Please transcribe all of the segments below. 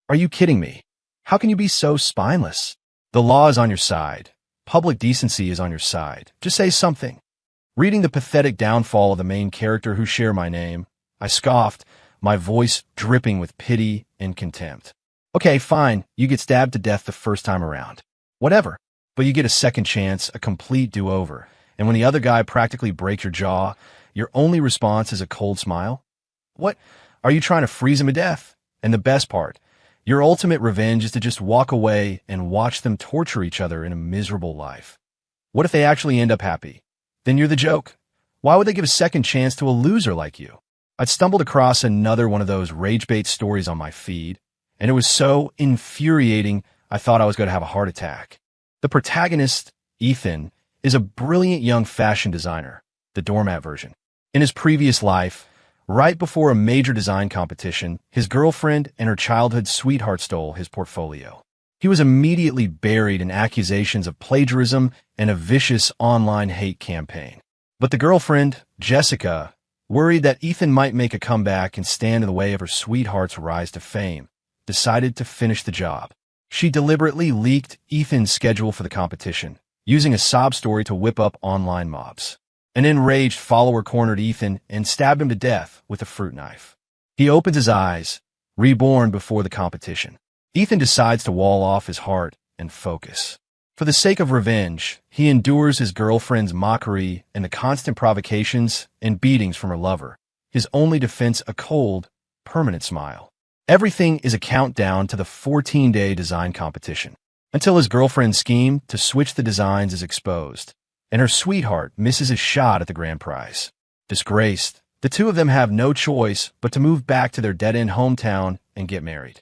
Are you kidding me? How can you be so spineless? The law is on your side. Public decency is on your side. Just say something. Reading the pathetic downfall of the main character who share my name, I scoffed, my voice dripping with pity and contempt. Okay, fine, you get stabbed to death the first time around. Whatever. But you get a second chance, a complete do-over. And when the other guy practically breaks your jaw, your only response is a cold smile? What? Are you trying to freeze him to death? And the best part, your ultimate revenge is to just walk away and watch them torture each other in a miserable life. What if they actually end up happy? Then you're the joke. Why would they give a second chance to a loser like you? I'd stumbled across another one of those rage bait stories on my feed, and it was so infuriating I thought I was going to have a heart attack. The protagonist, Ethan, is a brilliant young fashion designer, the Doormat version. In his previous life, right before a major design competition, his girlfriend and her childhood sweetheart stole his portfolio. He was immediately buried in accusations of plagiarism and a vicious online hate campaign. But the girlfriend, Jessica, worried that Ethan might make a comeback and stand in the way of her sweetheart's rise to fame, decided to finish the job. She deliberately leaked Ethan's schedule for the competition, using a sob story to whip up online mobs. An enraged follower cornered Ethan and stabbed him to death with a fruit knife. He opens his eyes, reborn before the competition. Ethan decides to wall off his heart and focus. For the sake of revenge, he endures his girlfriend's mockery and the constant provocations and beatings from her lover, his only defense a cold, permanent smile. Everything is a countdown to the 14-day design competition, until his girlfriend's scheme to switch the designs is exposed, and her sweetheart misses his shot at the grand prize. Disgraced, the two of them have no choice but to move back to their dead-end hometown and get married.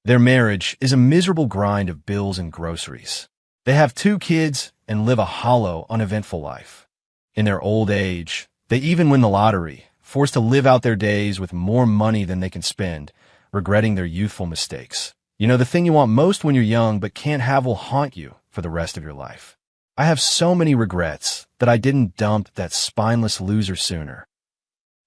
Their marriage is a miserable grind of bills and groceries. They have 2 kids and live a hollow, uneventful life. In their old age, they even win the lottery, forced to live out their days with more money than they can spend, regretting their youthful mistakes. You know, the thing you want most when you're young but can't have will haunt you for the rest of your life. I have so many regrets that I didn't dump that spineless loser sooner.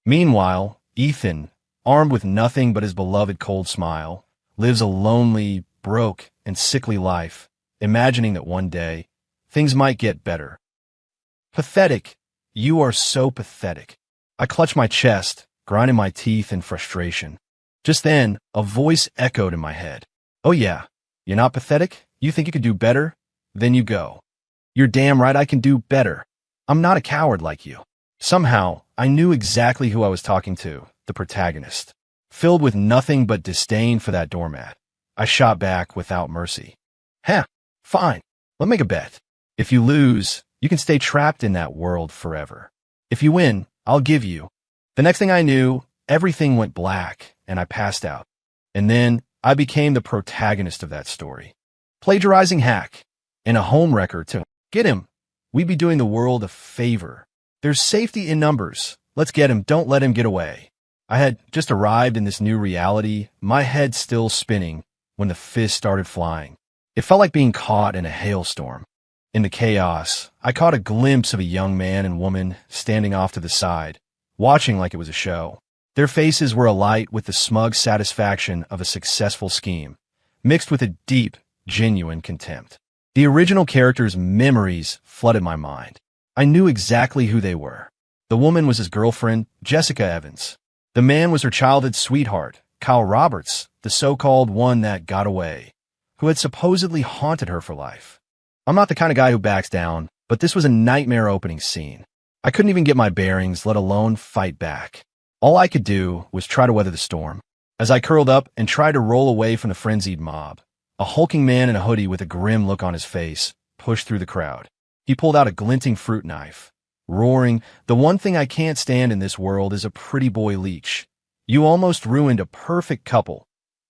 Meanwhile, Ethan, armed with nothing but his beloved cold smile, lives a lonely, broke, and sickly life, imagining that one day, things might get better. Pathetic. You are so pathetic. I clutch my chest, grinding my teeth in frustration. Just then, a voice echoed in my head. Oh yeah, you're not pathetic? You think you could do better? Then you go. You're damn right I can do better. I'm not a coward like you. Somehow, I knew exactly who I was talking to, the protagonist. Filled with nothing but disdain for that doormat, I shot back without mercy. Heh, fine, let's make a bet. If you lose, you can stay trapped in that world forever. If you win, I'll give you. The next thing I knew, everything went black, and I passed out. And then, I became the protagonist of that story. Plagiarizing hack, and a homewrecker too. Get him. We'd be doing the world a favor. There's safety in numbers. Let's get him, don't let him get away. I had just arrived in this new reality, my head still spinning, when the fist started flying. It felt like being caught in a hailstorm. In the chaos, I caught a glimpse of a young man and woman standing off to the side, watching like it was a show. Their faces were alight with the smug satisfaction of a successful scheme, mixed with a deep, genuine contempt. The original character's memories flooded my mind. I knew exactly who they were. The woman was his girlfriend, Jessica Evans. The man was her childhood sweetheart, Kyle Roberts, the so-called one that got away, who had supposedly haunted her for life. I'm not the kind of guy who backs down, but this was a nightmare opening scene. I couldn't even get my bearings, let alone fight back. All I could do was try to weather the storm. As I curled up and tried to roll away from the frenzied mob, a hulking man in a hoodie with a grim look on his face pushed through the crowd. He pulled out a glinting fruit knife, roaring, "The one thing I can't stand in this world is a pretty boy leech. You almost ruined a perfect couple.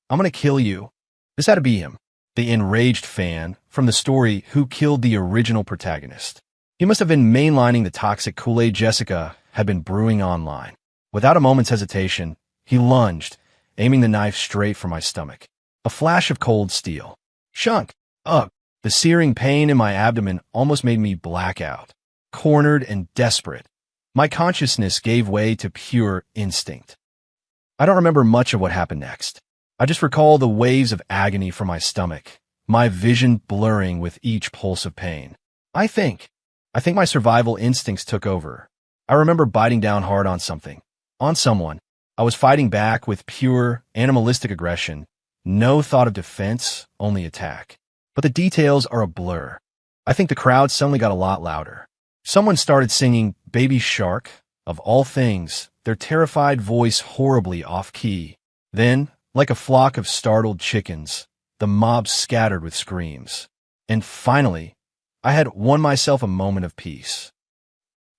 I'm gonna kill you." This had to be him, the enraged fan from the story who killed the original protagonist. He must have been mainlining the toxic Kool-Aid Jessica had been brewing online. Without a moment's hesitation, he lunged, aiming the knife straight for my stomach. A flash of cold steel. Shunk! Ugh! The searing pain in my abdomen almost made me black out. Cornered and desperate, my consciousness gave way to pure instinct. I don't remember much of what happened next. I just recall the waves of agony from my stomach, my vision blurring with each pulse of pain. I think my survival instincts took over. I remember biting down hard on something, on someone. I was fighting back with pure, animalistic aggression. No thought of defense, only attack. But the details are a blur. I think the crowd suddenly got a lot louder. Someone started singing Baby Shark, of all things, their terrified voice horribly off-key. Then, like a flock of startled chickens, the mob scattered with screams. And finally, I had won myself a moment of peace.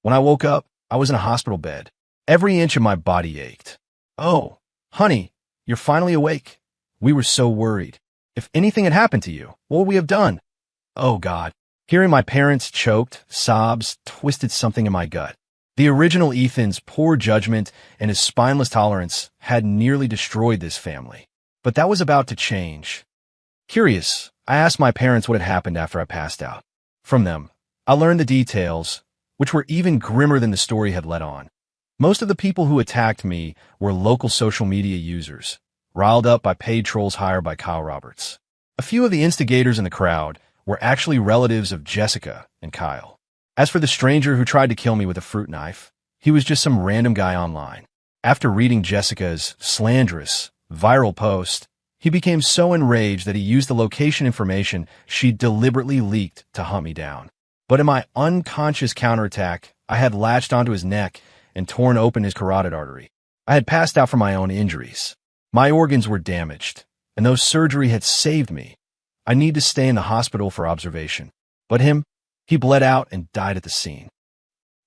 When I woke up, I was in a hospital bed. Every inch of my body ached. "Oh, honey, you're finally awake. We were so worried. If anything had happened to you, what would we have done?" Oh, God. Hearing my parents' choked sobs twisted something in my gut. The original Ethan's poor judgment and his spineless tolerance had nearly destroyed this family. But that was about to change. Curious, I asked my parents what had happened after I passed out. From them, I learned the details, which were even grimmer than the story had let on. Most of the people who attacked me were local social media users, riled up by paid trolls hired by Kyle Roberts. A few of the instigators in the crowd were actually relatives of Jessica and Kyle. As for the stranger who tried to kill me with a fruit knife, he was just some random guy online. After reading Jessica's slanderous, viral post, he became so enraged that he used the location information she deliberately leaked to hunt me down. But in my unconscious counterattack, I had latched onto his neck and torn open his carotid artery. I had passed out from my own injuries. My organs were damaged, and though surgery had saved me, I need to stay in the hospital for observation. But he bled out and died at the scene.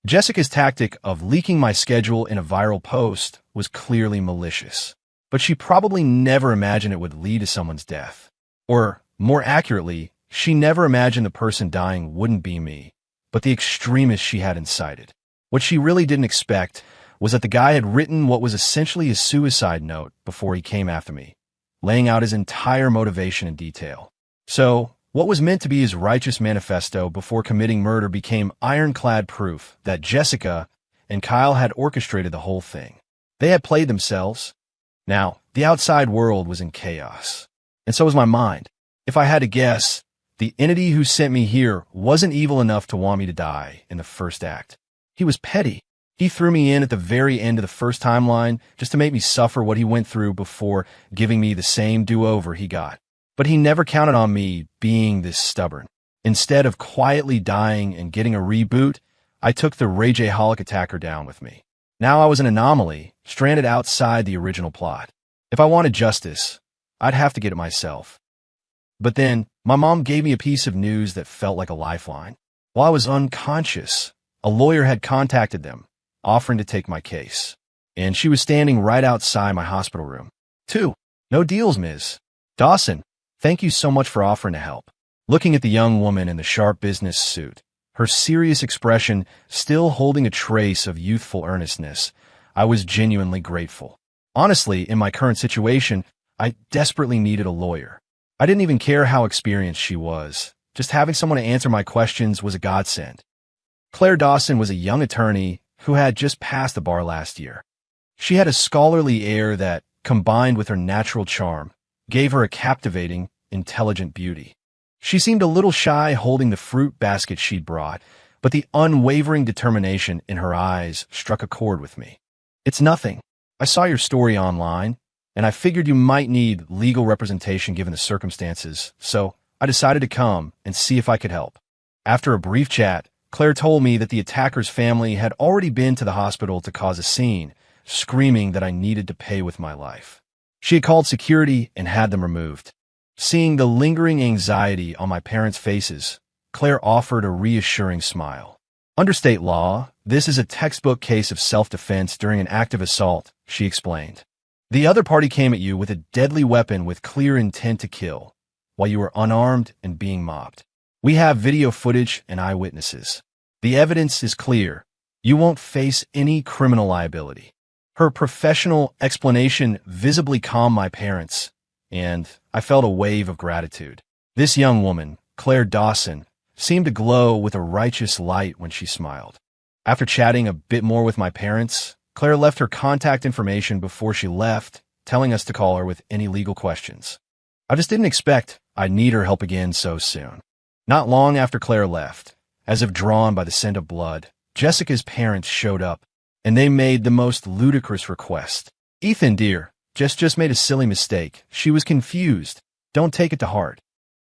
Jessica's tactic of leaking my schedule in a viral post was clearly malicious, but she probably never imagined it would lead to someone's death. Or, more accurately, she never imagined the person dying wouldn't be me, but the extremist she had incited. What she really didn't expect was that the guy had written what was essentially a suicide note before he came after me, laying out his entire motivation in detail. So, what was meant to be his righteous manifesto before committing murder became ironclad proof that Jessica and Kyle had orchestrated the whole thing. They had played themselves. Now, the outside world was in chaos. And so was my mind. If I had to guess, the entity who sent me here wasn't evil enough to want me to die in the first act. He was petty. He threw me in at the very end of the first timeline just to make me suffer what he went through before giving me the same do-over he got. But he never counted on me being this stubborn. Instead of quietly dying and getting a reboot, I took the Rage-aholic attacker down with me. Now I was an anomaly, stranded outside the original plot. If I wanted justice, I'd have to get it myself. But then, my mom gave me a piece of news that felt like a lifeline. While I was unconscious, a lawyer had contacted them, offering to take my case. And she was standing right outside my hospital room. No deals, Ms. Dawson. Thank you so much for offering to help. Looking at the young woman in the sharp business suit, her serious expression still holding a trace of youthful earnestness, I was genuinely grateful. Honestly, in my current situation, I desperately needed a lawyer. I didn't even care how experienced she was. Just having someone to answer my questions was a godsend. Claire Dawson was a young attorney who had just passed the bar last year. She had a scholarly air that, combined with her natural charm, gave her a captivating, intelligent beauty. She seemed a little shy holding the fruit basket she'd brought, but the unwavering determination in her eyes struck a chord with me. "It's nothing. I saw your story online, and I figured you might need legal representation given the circumstances, so I decided to come and see if I could help." After a brief chat, Claire told me that the attacker's family had already been to the hospital to cause a scene, screaming that I needed to pay with my life. She had called security and had them removed. Seeing the lingering anxiety on my parents' faces, Claire offered a reassuring smile. "Under state law, this is a textbook case of self-defense during an active assault," she explained. "The other party came at you with a deadly weapon with clear intent to kill, while you were unarmed and being mobbed. We have video footage and eyewitnesses. The evidence is clear. You won't face any criminal liability." Her professional explanation visibly calmed my parents, and I felt a wave of gratitude. This young woman, Claire Dawson, seemed to glow with a righteous light when she smiled. After chatting a bit more with my parents, Claire left her contact information before she left telling us to call her with any legal questions. I just didn't expect I'd need her help again so soon. Not long after Claire left, as if drawn by the scent of blood, Jessica's parents showed up, and they made the most ludicrous request. "Ethan, dear, Jess just made a silly mistake. She was confused. Don't take it to heart."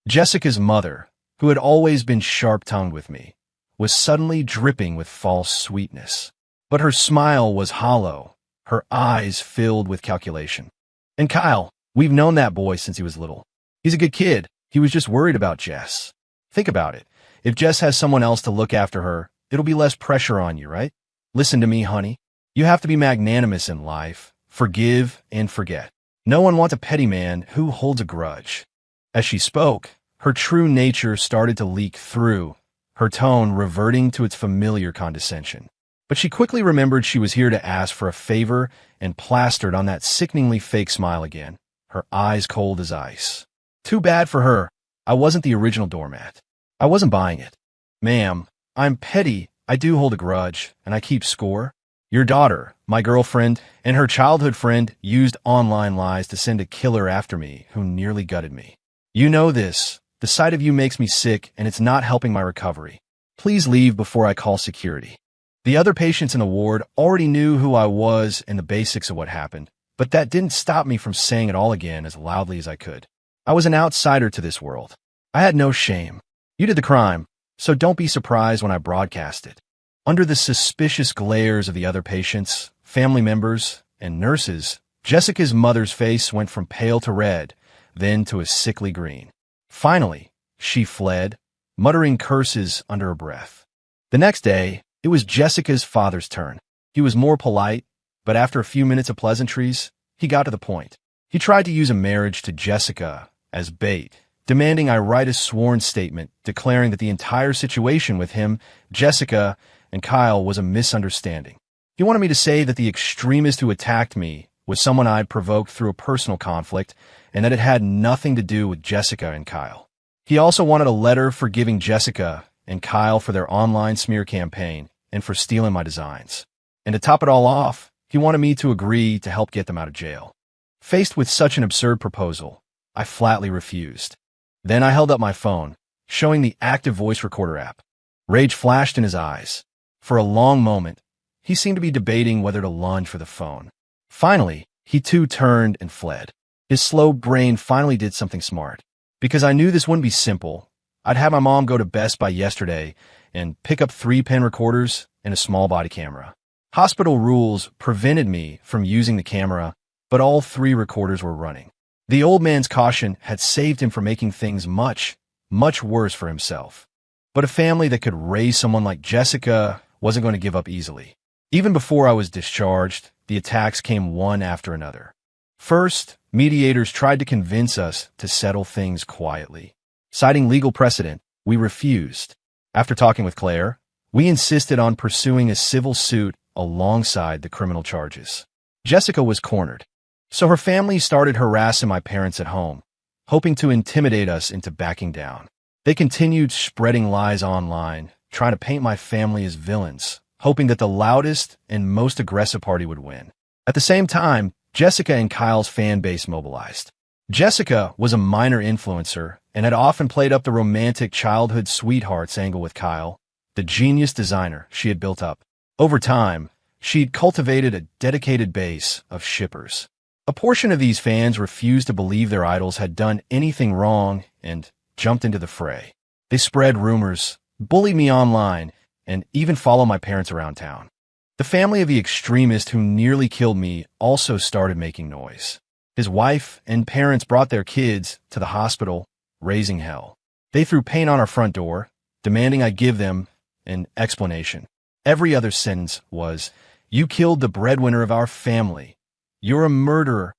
Jessica's mother, who had always been sharp-tongued with me, was suddenly dripping with false sweetness. But her smile was hollow, her eyes filled with calculation. "And Kyle, we've known that boy since he was little. He's a good kid. He was just worried about Jess. Think about it. If Jess has someone else to look after her, it'll be less pressure on you, right? Listen to me, honey. You have to be magnanimous in life, forgive and forget. No one wants a petty man who holds a grudge." As she spoke, her true nature started to leak through, her tone reverting to its familiar condescension. But she quickly remembered she was here to ask for a favor and plastered on that sickeningly fake smile again, her eyes cold as ice. Too bad for her. I wasn't the original Doormat. I wasn't buying it. "Ma'am, I'm petty. I do hold a grudge, and I keep score. Your daughter, my girlfriend, and her childhood friend used online lies to send a killer after me who nearly gutted me. You know this. The sight of you makes me sick, and it's not helping my recovery. Please leave before I call security." The other patients in the ward already knew who I was and the basics of what happened, but that didn't stop me from saying it all again as loudly as I could. I was an outsider to this world. I had no shame. You did the crime, so don't be surprised when I broadcast it. Under the suspicious glares of the other patients, family members, and nurses, Jessica's mother's face went from pale to red, then to a sickly green. Finally, she fled, muttering curses under her breath. The next day, it was Jessica's father's turn. He was more polite, but after a few minutes of pleasantries, he got to the point. He tried to use a marriage to Jessica as bait, demanding I write a sworn statement declaring that the entire situation with him, Jessica, and Kyle was a misunderstanding. He wanted me to say that the extremist who attacked me was someone I'd provoked through a personal conflict and that it had nothing to do with Jessica and Kyle. He also wanted a letter forgiving Jessica and Kyle for their online smear campaign and for stealing my designs. And to top it all off, he wanted me to agree to help get them out of jail. Faced with such an absurd proposal, I flatly refused. Then I held up my phone, showing the active voice recorder app. Rage flashed in his eyes. For a long moment, he seemed to be debating whether to lunge for the phone. Finally, he too turned and fled. His slow brain finally did something smart. Because I knew this wouldn't be simple, I'd had my mom go to Best Buy yesterday and pick up 3 pen recorders and a small body camera. Hospital rules prevented me from using the camera, but all 3 recorders were running. The old man's caution had saved him from making things much, much worse for himself. But a family that could raise someone like Jessica wasn't going to give up easily. Even before I was discharged, the attacks came one after another. First, mediators tried to convince us to settle things quietly. Citing legal precedent, we refused. After talking with Claire, we insisted on pursuing a civil suit alongside the criminal charges. Jessica was cornered, so her family started harassing my parents at home, hoping to intimidate us into backing down. They continued spreading lies online, trying to paint my family as villains, hoping that the loudest and most aggressive party would win. At the same time, Jessica and Kyle's fan base mobilized. Jessica was a minor influencer and had often played up the romantic childhood sweethearts angle with Kyle, the genius designer she had built up. Over time, she'd cultivated a dedicated base of shippers. A portion of these fans refused to believe their idols had done anything wrong and jumped into the fray. They spread rumors, bullied me online, and even followed my parents around town. The family of the extremist who nearly killed me also started making noise. His wife and parents brought their kids to the hospital, raising hell. They threw paint on our front door, demanding I give them an explanation. Every other sentence was, "You killed the breadwinner of our family. You're a murderer."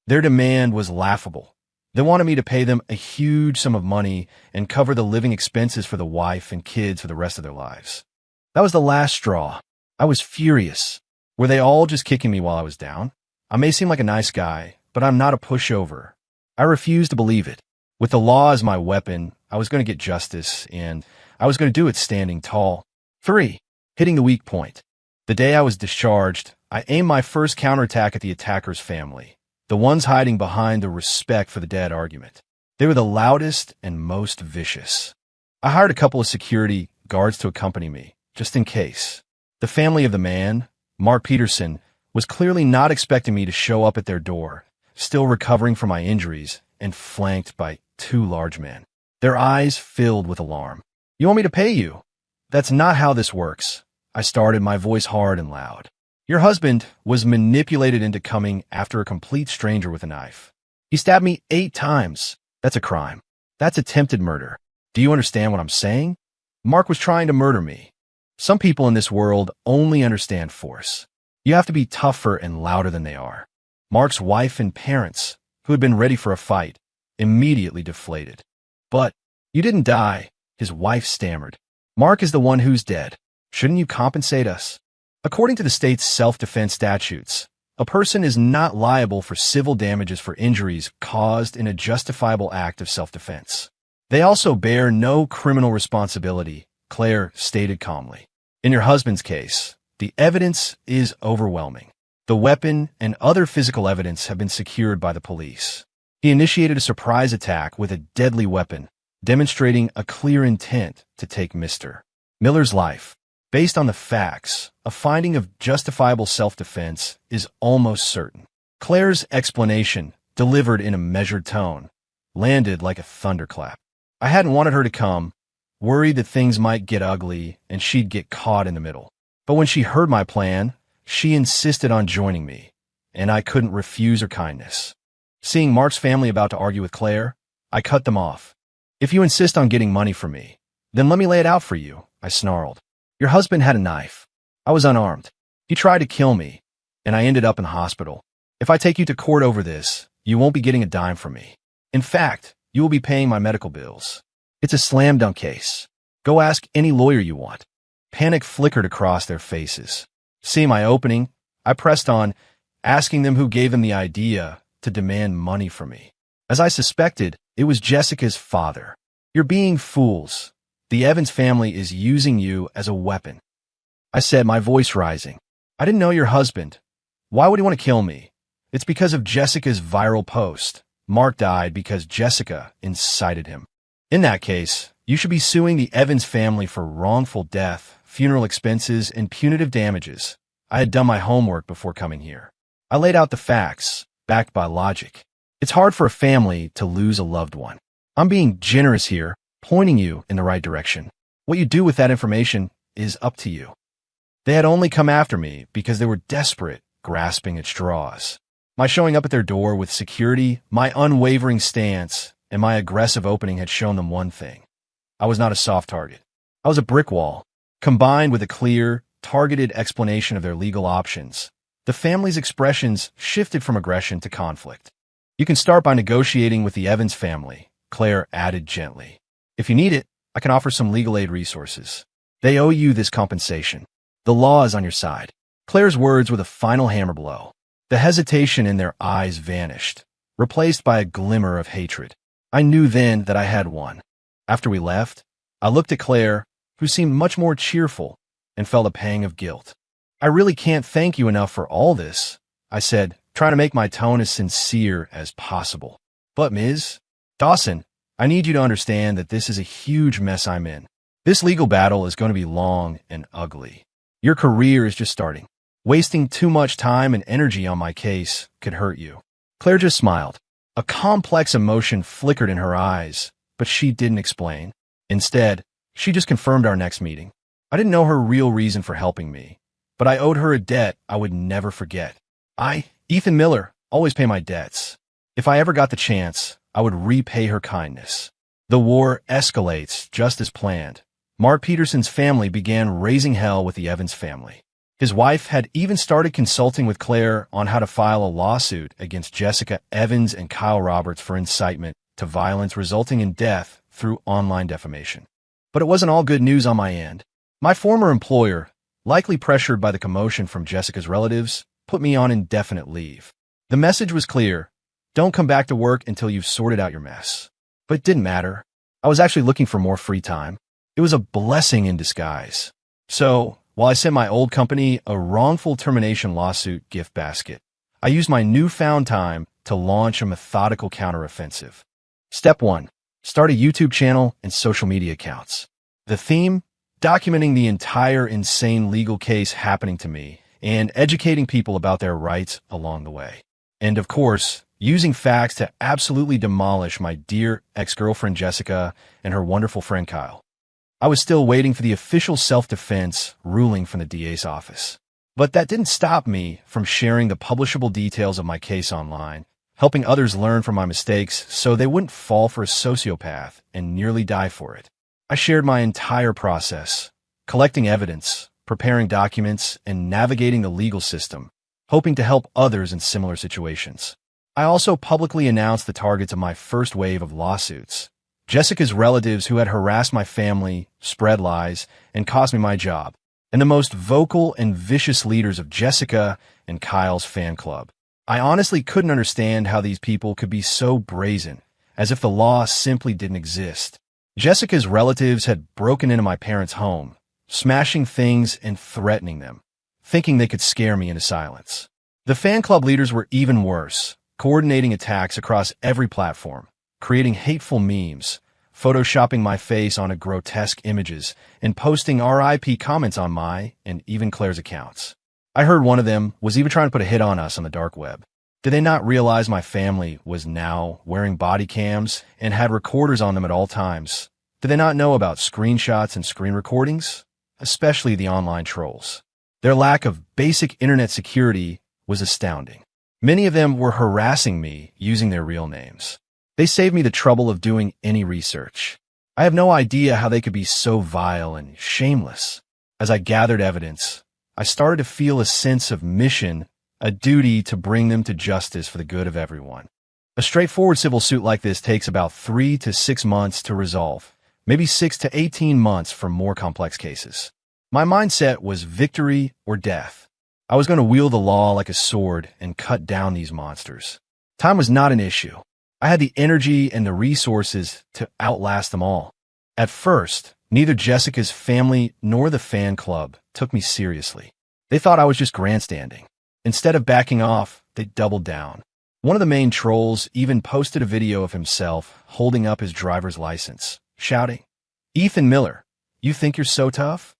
Their demand was laughable. They wanted me to pay them a huge sum of money and cover the living expenses for the wife and kids for the rest of their lives. That was the last straw. I was furious. Were they all just kicking me while I was down? I may seem like a nice guy, but I'm not a pushover. I refused to believe it. With the law as my weapon, I was going to get justice, and I was going to do it standing tall. 3. Hitting the weak point. The day I was discharged, I aimed my first counterattack at the attacker's family. the ones hiding behind the respect for the dead argument. They were the loudest and most vicious. I hired a couple of security guards to accompany me, just in case. The family of the man, Mark Peterson, was clearly not expecting me to show up at their door, still recovering from my injuries and flanked by two large men. Their eyes filled with alarm. "You want me to pay you?" "That's not how this works," I started, my voice hard and loud. "Your husband was manipulated into coming after a complete stranger with a knife. He stabbed me 8 times. That's a crime. That's attempted murder. Do you understand what I'm saying? Mark was trying to murder me." Some people in this world only understand force. You have to be tougher and louder than they are. Mark's wife and parents, who had been ready for a fight, immediately deflated. "But you didn't die," his wife stammered. "Mark is the one who's dead. Shouldn't you compensate us?" According to the state's self-defense statutes, a person is not liable for civil damages for injuries caused in a justifiable act of self-defense. They also bear no criminal responsibility, Claire stated calmly. "In your husband's case, the evidence is overwhelming. The weapon and other physical evidence have been secured by the police. He initiated a surprise attack with a deadly weapon, demonstrating a clear intent to take Mr. Miller's life. Based on the facts, a finding of justifiable self-defense is almost certain." Claire's explanation, delivered in a measured tone, landed like a thunderclap. I hadn't wanted her to come, worried that things might get ugly and she'd get caught in the middle. But when she heard my plan, she insisted on joining me, and I couldn't refuse her kindness. Seeing Mark's family about to argue with Claire, I cut them off. "If you insist on getting money from me, then let me lay it out for you," I snarled. "Your husband had a knife. I was unarmed. He tried to kill me, and I ended up in hospital. If I take you to court over this, you won't be getting a dime from me. In fact, you will be paying my medical bills. It's a slam-dunk case. Go ask any lawyer you want." Panic flickered across their faces. Seeing my opening, I pressed on, asking them who gave them the idea to demand money from me. As I suspected, it was Jessica's father. "You're being fools. The Evans family is using you as a weapon," I said, my voice rising. "I didn't know your husband. Why would he want to kill me? It's because of Jessica's viral post. Mark died because Jessica incited him. In that case, you should be suing the Evans family for wrongful death, funeral expenses, and punitive damages." I had done my homework before coming here. I laid out the facts, backed by logic. It's hard for a family to lose a loved one. I'm being generous here, pointing you in the right direction. What you do with that information is up to you. They had only come after me because they were desperate, grasping at straws. My showing up at their door with security, my unwavering stance, and my aggressive opening had shown them one thing. I was not a soft target. I was a brick wall. Combined with a clear, targeted explanation of their legal options, the family's expressions shifted from aggression to conflict. "You can start by negotiating with the Evans family," Claire added gently. "If you need it, I can offer some legal aid resources. They owe you this compensation. The law is on your side." Claire's words were the final hammer blow. The hesitation in their eyes vanished, replaced by a glimmer of hatred. I knew then that I had won. After we left, I looked at Claire, who seemed much more cheerful, and felt a pang of guilt. "I really can't thank you enough for all this," I said, trying to make my tone as sincere as possible. "But Ms. Dawson, I need you to understand that this is a huge mess I'm in. This legal battle is going to be long and ugly. Your career is just starting. Wasting too much time and energy on my case could hurt you." Claire just smiled. A complex emotion flickered in her eyes, but she didn't explain. Instead, she just confirmed our next meeting. I didn't know her real reason for helping me, but I owed her a debt I would never forget. Ethan Miller, always pay my debts. If I ever got the chance, I would repay her kindness. The war escalates just as planned. Mark Peterson's family began raising hell with the Evans family. His wife had even started consulting with Claire on how to file a lawsuit against Jessica Evans and Kyle Roberts for incitement to violence resulting in death through online defamation. But it wasn't all good news on my end. My former employer, likely pressured by the commotion from Jessica's relatives, put me on indefinite leave. The message was clear: don't come back to work until you've sorted out your mess. But it didn't matter. I was actually looking for more free time. It was a blessing in disguise. So, while I sent my old company a wrongful termination lawsuit gift basket, I used my newfound time to launch a methodical counteroffensive. Step 1. Start a YouTube channel and social media accounts. The theme? Documenting the entire insane legal case happening to me and educating people about their rights along the way. And of course, using facts to absolutely demolish my dear ex-girlfriend Jessica and her wonderful friend Kyle. I was still waiting for the official self-defense ruling from the DA's office. But that didn't stop me from sharing the publishable details of my case online, helping others learn from my mistakes so they wouldn't fall for a sociopath and nearly die for it. I shared my entire process, collecting evidence, preparing documents, and navigating the legal system, hoping to help others in similar situations. I also publicly announced the targets of my first wave of lawsuits. Jessica's relatives who had harassed my family, spread lies, and cost me my job, and the most vocal and vicious leaders of Jessica and Kyle's fan club. I honestly couldn't understand how these people could be so brazen, as if the law simply didn't exist. Jessica's relatives had broken into my parents' home, smashing things and threatening them, thinking they could scare me into silence. The fan club leaders were even worse, coordinating attacks across every platform, creating hateful memes, photoshopping my face onto grotesque images, and posting RIP comments on my and even Claire's accounts. I heard one of them was even trying to put a hit on us on the dark web. Did they not realize my family was now wearing body cams and had recorders on them at all times? Did they not know about screenshots and screen recordings? Especially the online trolls. Their lack of basic internet security was astounding. Many of them were harassing me using their real names. They saved me the trouble of doing any research. I have no idea how they could be so vile and shameless. As I gathered evidence, I started to feel a sense of mission, a duty to bring them to justice for the good of everyone. A straightforward civil suit like this takes about 3 to 6 months to resolve, maybe 6 to 18 months for more complex cases. My mindset was victory or death. I was going to wield the law like a sword and cut down these monsters. Time was not an issue. I had the energy and the resources to outlast them all. At first, neither Jessica's family nor the fan club took me seriously. They thought I was just grandstanding. Instead of backing off, they doubled down. One of the main trolls even posted a video of himself holding up his driver's license, shouting, "Ethan Miller, you think you're so tough?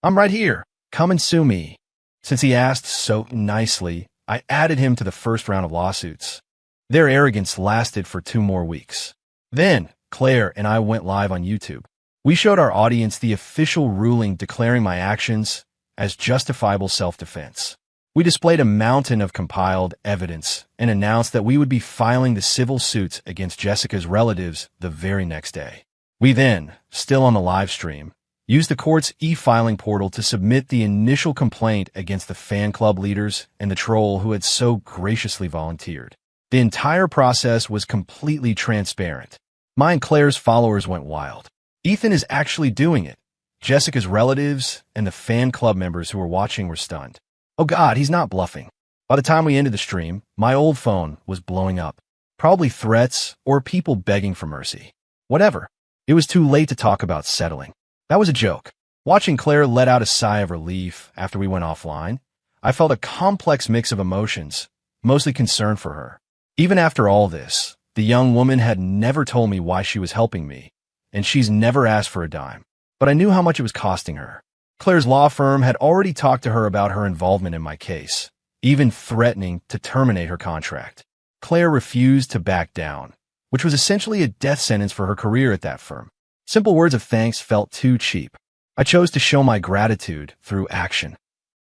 I'm right here. Come and sue me." Since he asked so nicely, I added him to the first round of lawsuits. Their arrogance lasted for 2 more weeks. Then, Claire and I went live on YouTube. We showed our audience the official ruling declaring my actions as justifiable self-defense. We displayed a mountain of compiled evidence and announced that we would be filing the civil suits against Jessica's relatives the very next day. We then, still on the live stream, used the court's e-filing portal to submit the initial complaint against the fan club leaders and the troll who had so graciously volunteered. The entire process was completely transparent. My and Claire's followers went wild. Ethan is actually doing it. Jessica's relatives and the fan club members who were watching were stunned. Oh God, he's not bluffing. By the time we ended the stream, my old phone was blowing up. Probably threats or people begging for mercy. Whatever. It was too late to talk about settling. That was a joke. Watching Claire let out a sigh of relief after we went offline, I felt a complex mix of emotions, mostly concern for her. Even after all this, the young woman had never told me why she was helping me, and she's never asked for a dime. But I knew how much it was costing her. Claire's law firm had already talked to her about her involvement in my case, even threatening to terminate her contract. Claire refused to back down, which was essentially a death sentence for her career at that firm. Simple words of thanks felt too cheap. I chose to show my gratitude through action.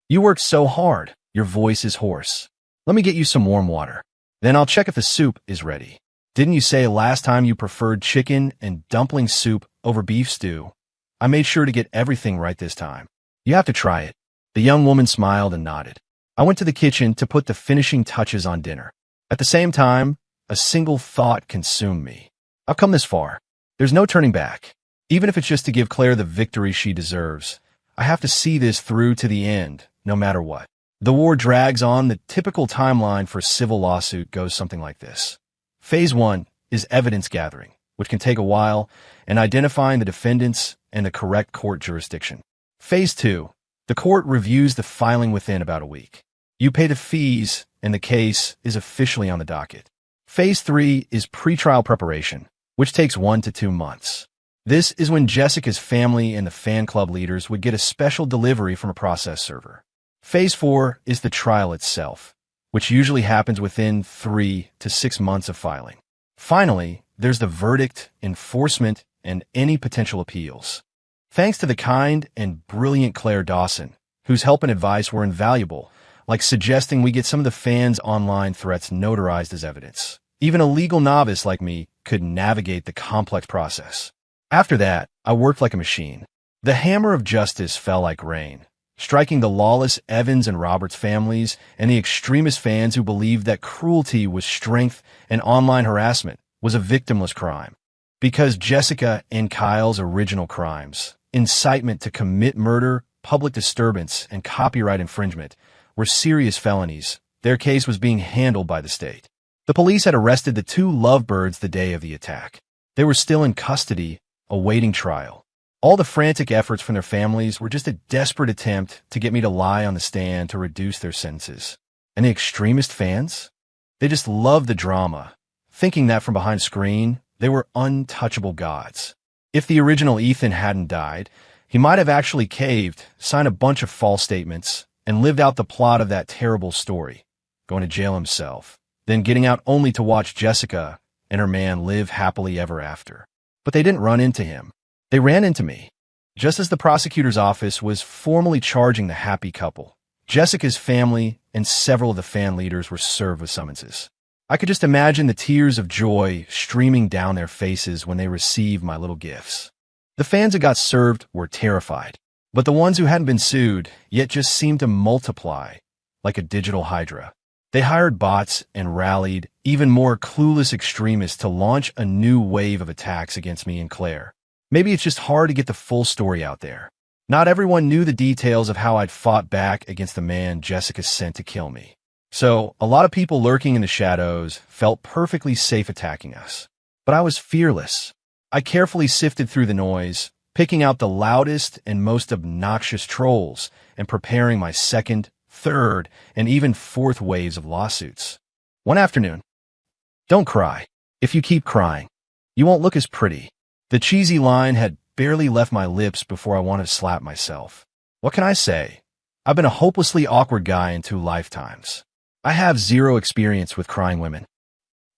"You worked so hard. Your voice is hoarse. Let me get you some warm water. Then I'll check if the soup is ready. Didn't you say last time you preferred chicken and dumpling soup over beef stew? I made sure to get everything right this time. You have to try it." The young woman smiled and nodded. I went to the kitchen to put the finishing touches on dinner. At the same time, a single thought consumed me. I've come this far. There's no turning back. Even if it's just to give Claire the victory she deserves, I have to see this through to the end, no matter what. The war drags on. The typical timeline for a civil lawsuit goes something like this. Phase 1 is evidence gathering, which can take a while, and identifying the defendants and the correct court jurisdiction. Phase 2, the court reviews the filing within about a week. You pay the fees, and the case is officially on the docket. Phase 3 is pretrial preparation, which takes 1 to 2 months. This is when Jessica's family and the fan club leaders would get a special delivery from a process server. Phase 4 is the trial itself, which usually happens within 3 to 6 months of filing. Finally, there's the verdict, enforcement, and any potential appeals. Thanks to the kind and brilliant Claire Dawson, whose help and advice were invaluable, like suggesting we get some of the fans' online threats notarized as evidence. Even a legal novice like me could navigate the complex process. After that, I worked like a machine. The hammer of justice fell like rain, striking the lawless Evans and Roberts families and the extremist fans who believed that cruelty was strength and online harassment was a victimless crime. Because Jessica and Kyle's original crimes, incitement to commit murder, public disturbance, and copyright infringement, were serious felonies, their case was being handled by the state. The police had arrested the 2 lovebirds the day of the attack. They were still in custody, awaiting trial. All the frantic efforts from their families were just a desperate attempt to get me to lie on the stand to reduce their sentences. And the extremist fans? They just loved the drama, thinking that from behind screen, they were untouchable gods. If the original Ethan hadn't died, he might have actually caved, signed a bunch of false statements, and lived out the plot of that terrible story, going to jail himself, then getting out only to watch Jessica and her man live happily ever after. But they didn't run into him. They ran into me. Just as the prosecutor's office was formally charging the happy couple, Jessica's family and several of the fan leaders were served with summonses. I could just imagine the tears of joy streaming down their faces when they received my little gifts. The fans who got served were terrified, but the ones who hadn't been sued yet just seemed to multiply like a digital hydra. They hired bots and rallied even more clueless extremists to launch a new wave of attacks against me and Claire. Maybe it's just hard to get the full story out there. Not everyone knew the details of how I'd fought back against the man Jessica sent to kill me. So, a lot of people lurking in the shadows felt perfectly safe attacking us. But I was fearless. I carefully sifted through the noise, picking out the loudest and most obnoxious trolls and preparing my second, third, and even fourth waves of lawsuits. One afternoon, "Don't cry. If you keep crying, you won't look as pretty." The cheesy line had barely left my lips before I wanted to slap myself. What can I say? I've been a hopelessly awkward guy in 2 lifetimes. I have 0 experience with crying women.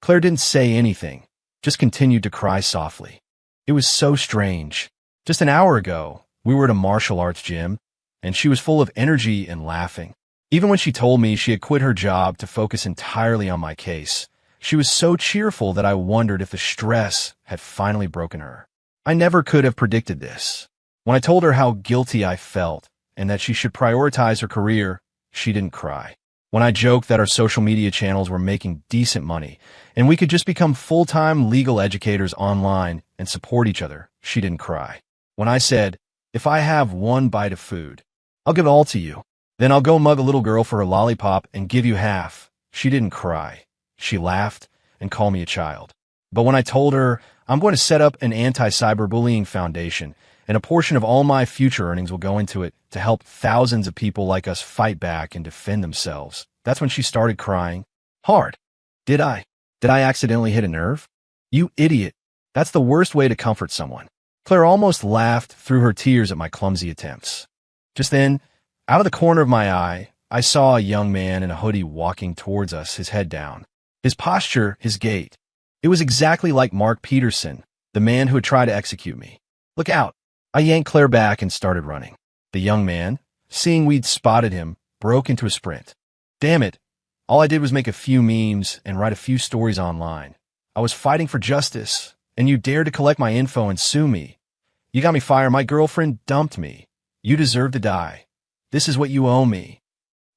Claire didn't say anything, just continued to cry softly. It was so strange. Just an hour ago, we were at a martial arts gym, and she was full of energy and laughing. Even when she told me she had quit her job to focus entirely on my case, she was so cheerful that I wondered if the stress had finally broken her. I never could have predicted this. When I told her how guilty I felt and that she should prioritize her career, she didn't cry. When I joked that our social media channels were making decent money and we could just become full-time legal educators online and support each other, she didn't cry. When I said, "If I have 1 bite of food, I'll give it all to you. Then I'll go mug a little girl for her lollipop and give you half," she didn't cry. She laughed and called me a child. But when I told her, "I'm going to set up an anti-cyberbullying foundation, and a portion of all my future earnings will go into it to help thousands of people like us fight back and defend themselves," that's when she started crying. Hard. Did I? Did I accidentally hit a nerve? You idiot. That's the worst way to comfort someone. Claire almost laughed through her tears at my clumsy attempts. Just then, out of the corner of my eye, I saw a young man in a hoodie walking towards us, his head down. His posture, his gait. It was exactly like Mark Peterson, the man who had tried to execute me. "Look out." I yanked Claire back and started running. The young man, seeing we'd spotted him, broke into a sprint. Damn it. All I did was make a few memes and write a few stories online. I was fighting for justice, and you dared to collect my info and sue me. You got me fired. My girlfriend dumped me. You deserve to die. This is what you owe me.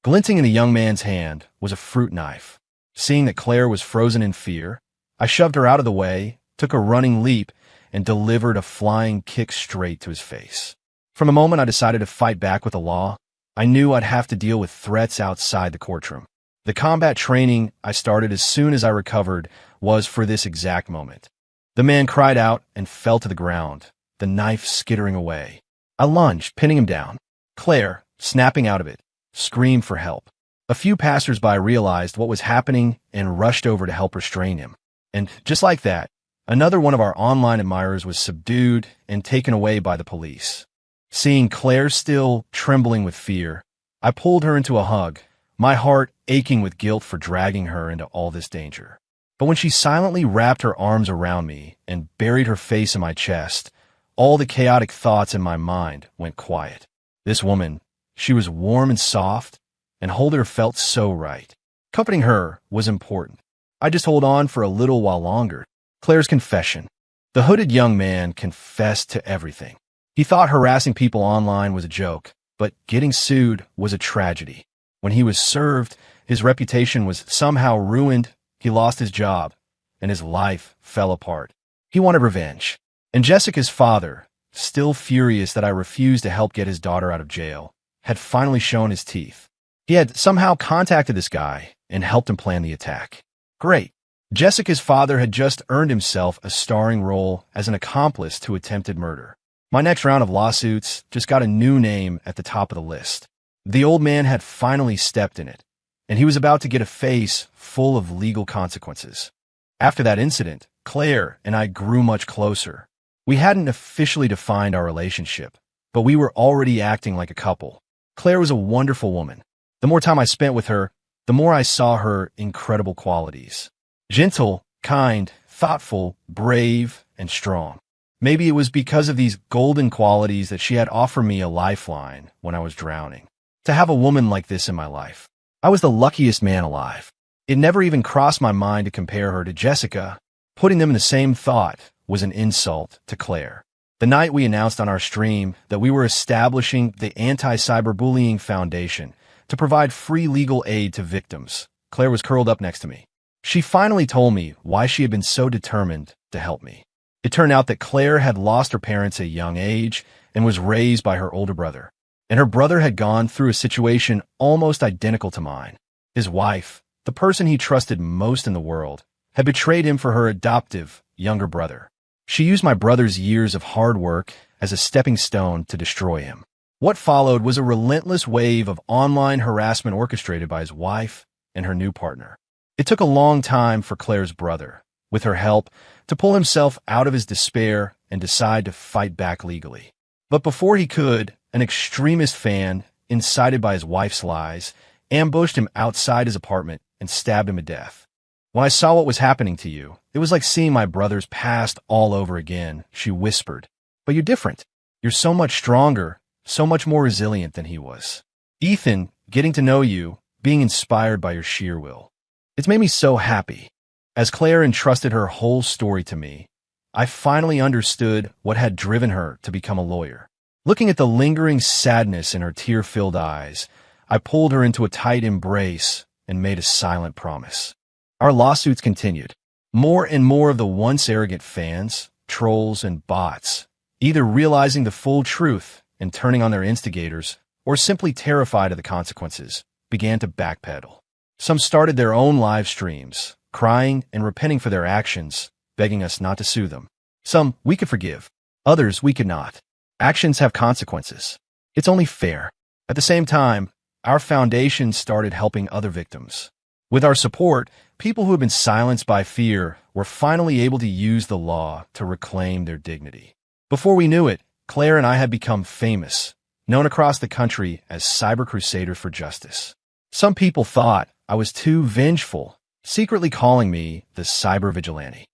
Glinting in the young man's hand was a fruit knife. Seeing that Claire was frozen in fear, I shoved her out of the way, took a running leap, and delivered a flying kick straight to his face. From the moment I decided to fight back with the law, I knew I'd have to deal with threats outside the courtroom. The combat training I started as soon as I recovered was for this exact moment. The man cried out and fell to the ground, the knife skittering away. I lunged, pinning him down. Claire, snapping out of it, screamed for help. A few passersby realized what was happening and rushed over to help restrain him. And just like that, another one of our online admirers was subdued and taken away by the police. Seeing Claire still trembling with fear, I pulled her into a hug, my heart aching with guilt for dragging her into all this danger. But when she silently wrapped her arms around me and buried her face in my chest, all the chaotic thoughts in my mind went quiet. This woman, she was warm and soft, and holding her felt so right. Comforting her was important. I just hold on for a little while longer. Claire's confession. The hooded young man confessed to everything. He thought harassing people online was a joke, but getting sued was a tragedy. When he was served, his reputation was somehow ruined, he lost his job, and his life fell apart. He wanted revenge. And Jessica's father, still furious that I refused to help get his daughter out of jail, had finally shown his teeth. He had somehow contacted this guy and helped him plan the attack. Great. Jessica's father had just earned himself a starring role as an accomplice to attempted murder. My next round of lawsuits just got a new name at the top of the list. The old man had finally stepped in it, and he was about to get a face full of legal consequences. After that incident, Claire and I grew much closer. We hadn't officially defined our relationship, but we were already acting like a couple. Claire was a wonderful woman. The more time I spent with her, the more I saw her incredible qualities. Gentle, kind, thoughtful, brave, and strong. Maybe it was because of these golden qualities that she had offered me a lifeline when I was drowning. To have a woman like this in my life, I was the luckiest man alive. It never even crossed my mind to compare her to Jessica. Putting them in the same thought was an insult to Claire. The night we announced on our stream that we were establishing the Anti-Cyberbullying Foundation to provide free legal aid to victims, Claire was curled up next to me. She finally told me why she had been so determined to help me. It turned out that Claire had lost her parents at a young age and was raised by her older brother. And her brother had gone through a situation almost identical to mine. His wife, the person he trusted most in the world, had betrayed him for her adoptive younger brother. She used my brother's years of hard work as a stepping stone to destroy him. What followed was a relentless wave of online harassment orchestrated by his wife and her new partner. It took a long time for Claire's brother, with her help, to pull himself out of his despair and decide to fight back legally. But before he could, an extremist fan, incited by his wife's lies, ambushed him outside his apartment and stabbed him to death. When I saw what was happening to you, it was like seeing my brother's past all over again, she whispered. But you're different. You're so much stronger, so much more resilient than he was. Ethan, getting to know you, being inspired by your sheer will. It's made me so happy. As Claire entrusted her whole story to me, I finally understood what had driven her to become a lawyer. Looking at the lingering sadness in her tear-filled eyes, I pulled her into a tight embrace and made a silent promise. Our lawsuits continued. More and more of the once arrogant fans, trolls, and bots, either realizing the full truth and turning on their instigators, or simply terrified of the consequences, began to backpedal. Some started their own live streams, crying and repenting for their actions, begging us not to sue them. Some we could forgive, others we could not. Actions have consequences. It's only fair. At the same time, our foundation started helping other victims. With our support, people who had been silenced by fear were finally able to use the law to reclaim their dignity. Before we knew it, Claire and I had become famous, known across the country as cyber crusaders for justice. Some people thought I was too vengeful, secretly calling me the cyber vigilante.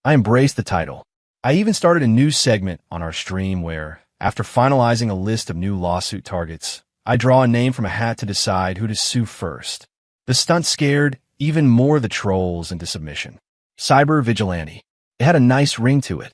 I embraced the title. I even started a new segment on our stream where, after finalizing a list of new lawsuit targets, I draw a name from a hat to decide who to sue first. The stunt scared even more of the trolls into submission. Cyber vigilante. It had a nice ring to it.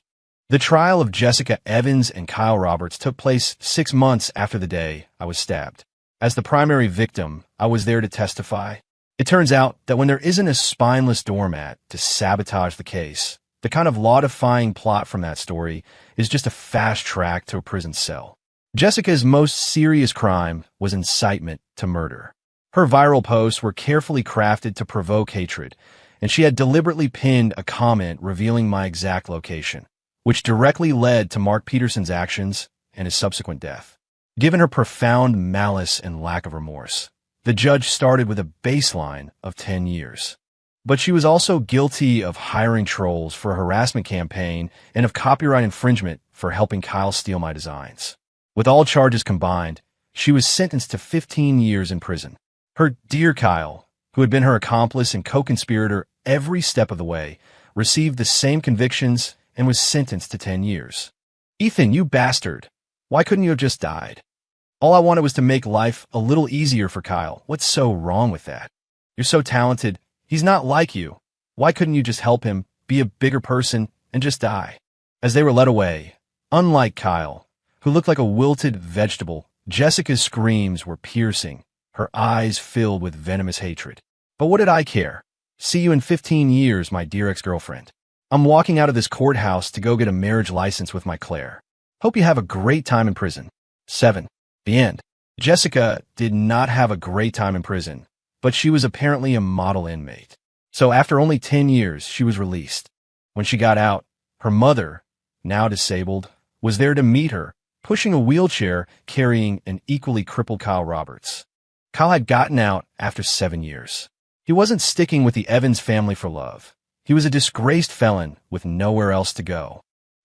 The trial of Jessica Evans and Kyle Roberts took place 6 months after the day I was stabbed. As the primary victim, I was there to testify. It turns out that when there isn't a spineless doormat to sabotage the case, the kind of law-defying plot from that story is just a fast track to a prison cell. Jessica's most serious crime was incitement to murder. Her viral posts were carefully crafted to provoke hatred, and she had deliberately pinned a comment revealing my exact location, which directly led to Mark Peterson's actions and his subsequent death. Given her profound malice and lack of remorse, The judge started with a baseline of 10 years. But she was also guilty of hiring trolls for a harassment campaign and of copyright infringement for helping Kyle steal my designs. With all charges combined, she was sentenced to 15 years in prison. Her dear Kyle, who had been her accomplice and co-conspirator every step of the way, received the same convictions and was sentenced to 10 years. Ethan, you bastard. Why couldn't you have just died? All I wanted was to make life a little easier for Kyle. What's so wrong with that? You're so talented. He's not like you. Why couldn't you just help him, be a bigger person, and just die? As they were led away, unlike Kyle, who looked like a wilted vegetable, Jessica's screams were piercing, her eyes filled with venomous hatred. But what did I care? See you in 15 years, my dear ex-girlfriend. I'm walking out of this courthouse to go get a marriage license with my Claire. Hope you have a great time in prison. 7. The end. Jessica did not have a great time in prison, but she was apparently a model inmate. So after only 10 years, she was released. When she got out, her mother, now disabled, was there to meet her, pushing a wheelchair carrying an equally crippled Kyle Roberts. Kyle had gotten out after 7 years. He wasn't sticking with the Evans family for love. He was a disgraced felon with nowhere else to go.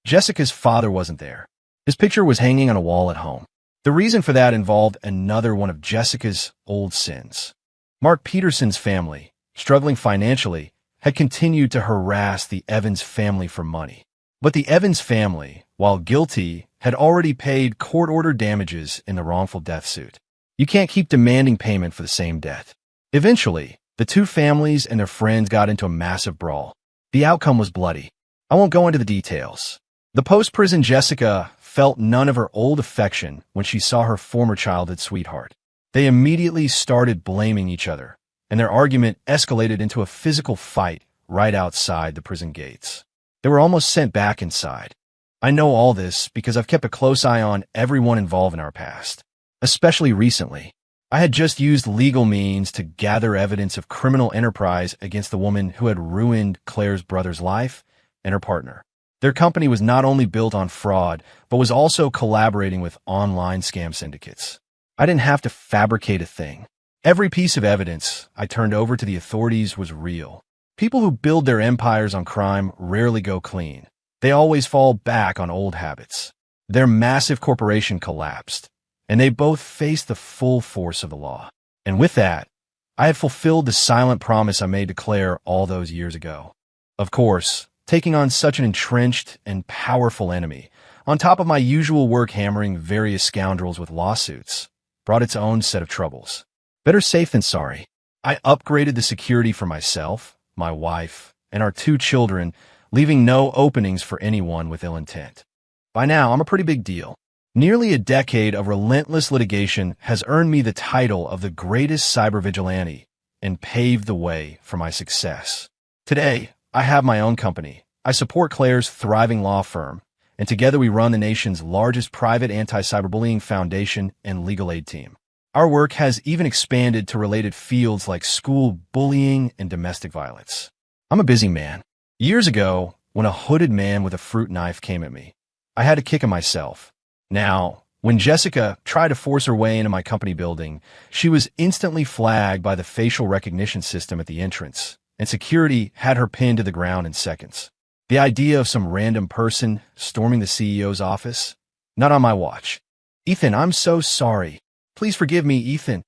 Jessica's father wasn't there. His picture was hanging on a wall at home. The reason for that involved another one of Jessica's old sins. Mark Peterson's family, struggling financially, had continued to harass the Evans family for money. But the Evans family, while guilty, had already paid court-ordered damages in the wrongful death suit. You can't keep demanding payment for the same debt. Eventually, the two families and their friends got into a massive brawl. The outcome was bloody. I won't go into the details. The post-prison Jessica felt none of her old affection when she saw her former childhood sweetheart. They immediately started blaming each other, and their argument escalated into a physical fight right outside the prison gates. They were almost sent back inside. I know all this because I've kept a close eye on everyone involved in our past, especially recently. I had just used legal means to gather evidence of criminal enterprise against the woman who had ruined Claire's brother's life and her partner. Their company was not only built on fraud, but was also collaborating with online scam syndicates. I didn't have to fabricate a thing. Every piece of evidence I turned over to the authorities was real. People who build their empires on crime rarely go clean. They always fall back on old habits. Their massive corporation collapsed, and they both faced the full force of the law. And with that, I had fulfilled the silent promise I made to Claire all those years ago. Of course, taking on such an entrenched and powerful enemy, on top of my usual work hammering various scoundrels with lawsuits, brought its own set of troubles. Better safe than sorry. I upgraded the security for myself, my wife, and our 2 children, leaving no openings for anyone with ill intent. By now, I'm a pretty big deal. Nearly a decade of relentless litigation has earned me the title of the greatest cyber vigilante and paved the way for my success. Today, I have my own company. I support Claire's thriving law firm, and together we run the nation's largest private anti-cyberbullying foundation and legal aid team. Our work has even expanded to related fields like school bullying and domestic violence. I'm a busy man. Years ago, when a hooded man with a fruit knife came at me, I had to kick him myself. Now, when Jessica tried to force her way into my company building, she was instantly flagged by the facial recognition system at the entrance, and security had her pinned to the ground in seconds. The idea of some random person storming the CEO's office? Not on my watch. Ethan, I'm so sorry. Please forgive me, Ethan.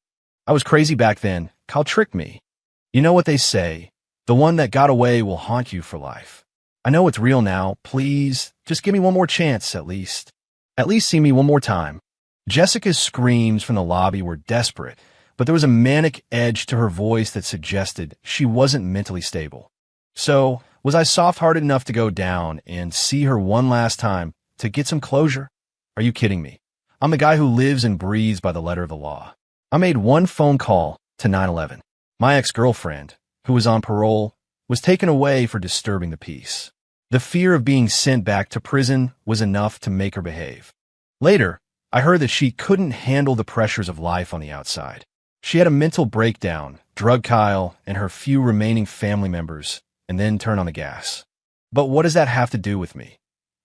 I was crazy back then. Kyle tricked me. You know what they say, the one that got away will haunt you for life. I know it's real now. Please, just give me one more chance, at least. At least see me one more time. Jessica's screams from the lobby were desperate, but there was a manic edge to her voice that suggested she wasn't mentally stable. So, was I soft-hearted enough to go down and see her one last time to get some closure? Are you kidding me? I'm the guy who lives and breathes by the letter of the law. I made one phone call to 9/11. My ex-girlfriend, who was on parole, was taken away for disturbing the peace. The fear of being sent back to prison was enough to make her behave. Later, I heard that she couldn't handle the pressures of life on the outside. She had a mental breakdown, drugged Kyle and her few remaining family members, and then turned on the gas. But what does that have to do with me?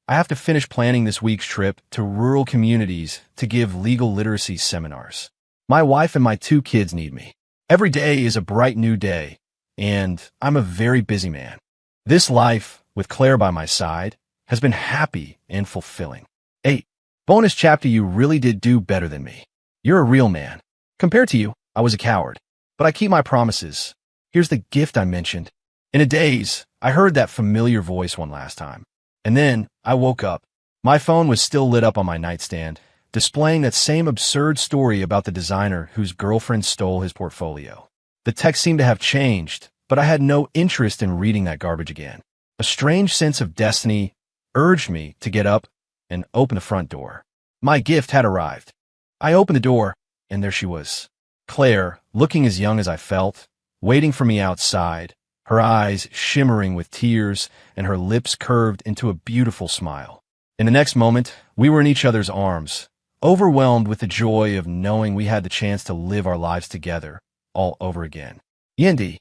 I have to finish planning this week's trip to rural communities to give legal literacy seminars. My wife and my 2 kids need me. Every day is a bright new day, and I'm a very busy man. This life, with Claire by my side, has been happy and fulfilling. 8. Bonus chapter: you really did do better than me. You're a real man. Compared to you, I was a coward. But I keep my promises. Here's the gift I mentioned. In a daze, I heard that familiar voice one last time. And then I woke up. My phone was still lit up on my nightstand, displaying that same absurd story about the designer whose girlfriend stole his portfolio. The text seemed to have changed, but I had no interest in reading that garbage again. A strange sense of destiny urged me to get up and open the front door. My gift had arrived. I opened the door, and there she was. Claire, looking as young as I felt, waiting for me outside, her eyes shimmering with tears and her lips curved into a beautiful smile. In the next moment, we were in each other's arms, overwhelmed with the joy of knowing we had the chance to live our lives together all over again. Yendi,